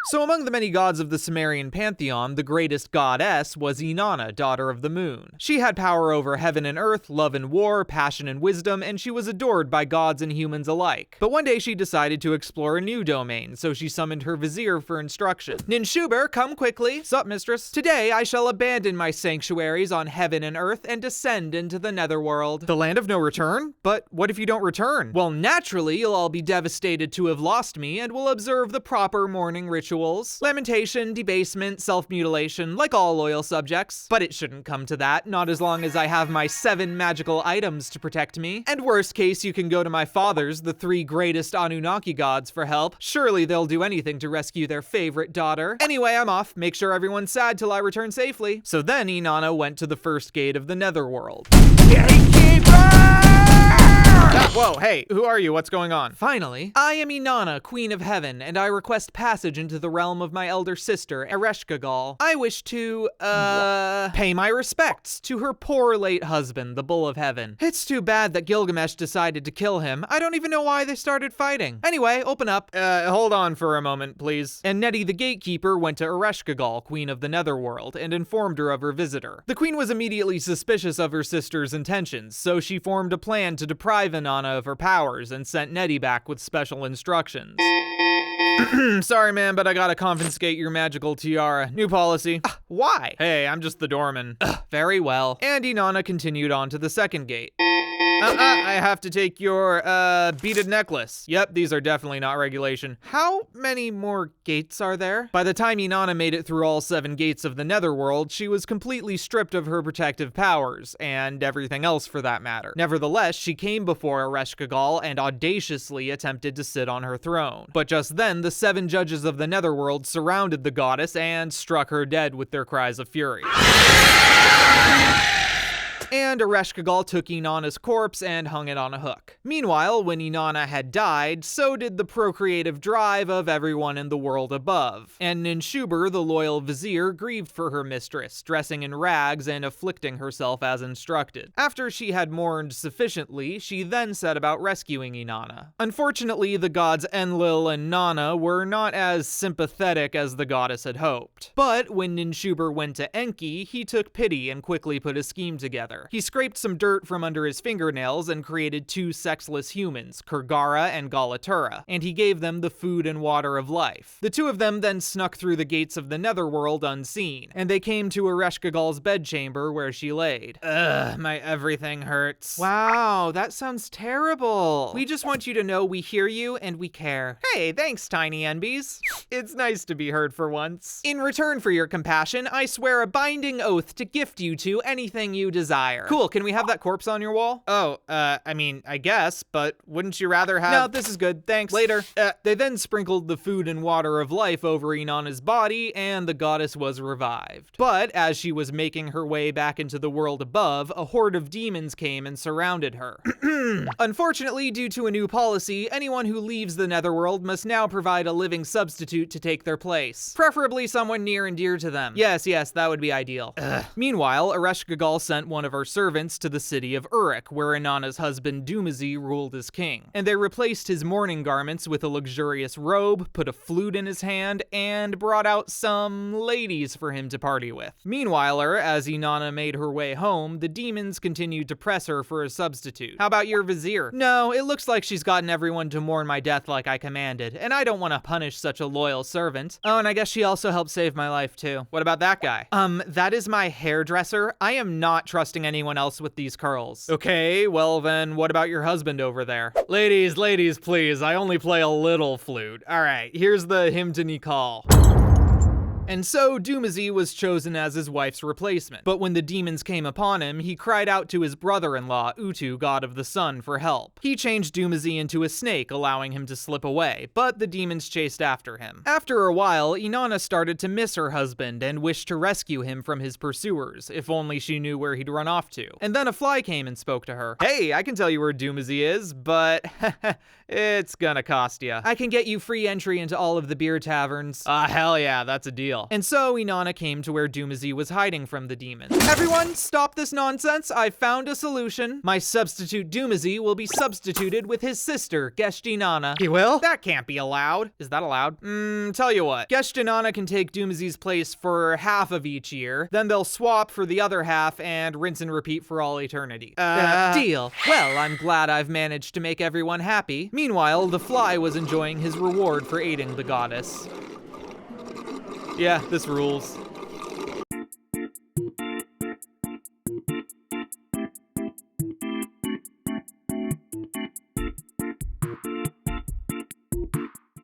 So among the many gods of the Sumerian pantheon, the greatest goddess was Inanna, daughter of the moon. She had power over heaven and earth, love and war, passion and wisdom, and she was adored by gods and humans alike. But one day she decided to explore a new domain, so she summoned her vizier for instruction. Ninshuber, come quickly. Sup, mistress? Today I shall abandon my sanctuaries on heaven and earth and descend into the Netherworld. The land of no return? But what if you don't return? Well, naturally, you'll all be devastated to have lost me and will observe the proper mourning rituals. Lamentation, debasement, self-mutilation, like all loyal subjects. But it shouldn't come to that, not as long as I have my 7 magical items to protect me. And worst case, you can go to my fathers, the 3 greatest Anunnaki gods, for help. Surely they'll do anything to rescue their favorite daughter. Anyway, I'm off. Make sure everyone's sad till I return safely. So then Inanna went to the first gate of the Netherworld. Gatekeeper! Whoa, hey, who are you? What's going on? Finally, I am Inanna, Queen of Heaven, and I request passage into the realm of my elder sister, Ereshkigal. I wish to, pay my respects to her poor late husband, the Bull of Heaven. It's too bad that Gilgamesh decided to kill him. I don't even know why they started fighting. Anyway, open up. Hold on for a moment, please. And Nettie the Gatekeeper went to Ereshkigal, Queen of the Netherworld, and informed her of her visitor. The queen was immediately suspicious of her sister's intentions, so she formed a plan to deprive Inanna of her powers and sent Nettie back with special instructions. Sorry, man, but I gotta confiscate your magical tiara. New policy. Why? Hey, I'm just the doorman. Very well. And Inanna continued on to the second gate. I have to take your, beaded necklace. Yep, these are definitely not regulation. How many more gates are there? By the time Inanna made it through all 7 gates of the Netherworld, she was completely stripped of her protective powers, and everything else for that matter. Nevertheless, she came before Ereshkigal and audaciously attempted to sit on her throne. But just then, the 7 judges of the Netherworld surrounded the goddess and struck her dead with their cries of fury. And Ereshkigal took Inanna's corpse and hung it on a hook. Meanwhile, when Inanna had died, so did the procreative drive of everyone in the world above. And Ninshuber, the loyal vizier, grieved for her mistress, dressing in rags and afflicting herself as instructed. After she had mourned sufficiently, she then set about rescuing Inanna. Unfortunately, the gods Enlil and Nana were not as sympathetic as the goddess had hoped. But when Ninshuber went to Enki, he took pity and quickly put a scheme together. He scraped some dirt from under his fingernails and created 2 sexless humans, Kurgara and Galatura, and he gave them the food and water of life. The 2 of them then snuck through the gates of the Netherworld unseen, and they came to Ereshkigal's bedchamber where she laid. Ugh, my everything hurts. Wow, that sounds terrible. We just want you to know we hear you and we care. Hey, thanks, tiny NBs. It's nice to be heard for once. In return for your compassion, I swear a binding oath to gift you 2 anything you desire. Cool, can we have that corpse on your wall? Oh, I mean, I guess, but wouldn't you rather have— No, this is good, thanks. Later. They then sprinkled the food and water of life over Inanna's body, and the goddess was revived. But as she was making her way back into the world above, a horde of demons came and surrounded her. Unfortunately, due to a new policy, anyone who leaves the Netherworld must now provide a living substitute to take their place. Preferably someone near and dear to them. Yes, that would be ideal. Meanwhile, Ereshkigal sent one of her servants to the city of Uruk, where Inanna's husband Dumuzi ruled as king. And they replaced his mourning garments with a luxurious robe, put a flute in his hand, and brought out some ladies for him to party with. Meanwhile, as Inanna made her way home, the demons continued to press her for a substitute. How about your vizier? No, it looks like she's gotten everyone to mourn my death like I commanded, and I don't want to punish such a loyal servant. Oh, and I guess she also helped save my life too. What about that guy? That is my hairdresser. I am not trusting anyone else with these curls. Okay, well then, what about your husband over there? Ladies, please, I only play a little flute. All right, here's the hymn-to-me call. And so Dumuzi was chosen as his wife's replacement. But when the demons came upon him, he cried out to his brother-in-law, Utu, god of the sun, for help. He changed Dumuzi into a snake, allowing him to slip away, but the demons chased after him. After a while, Inanna started to miss her husband and wished to rescue him from his pursuers, if only she knew where he'd run off to. And then a fly came and spoke to her. Hey, I can tell you where Dumuzi is, but it's gonna cost ya. I can get you free entry into all of the beer taverns. Hell yeah, that's a deal. deal. And so Inanna came to where Dumuzi was hiding from the demons. Everyone, stop this nonsense. I've found a solution. My substitute Dumuzi will be substituted with his sister, Gesht Inanna. He will? That can't be allowed. Is that allowed? Tell you what. Gesht Inanna can take Dumuzi's place for half of each year, then they'll swap for the other half and rinse and repeat for all eternity. Deal. Well, I'm glad I've managed to make everyone happy. Meanwhile, the fly was enjoying his reward for aiding the goddess. Yeah, this rules.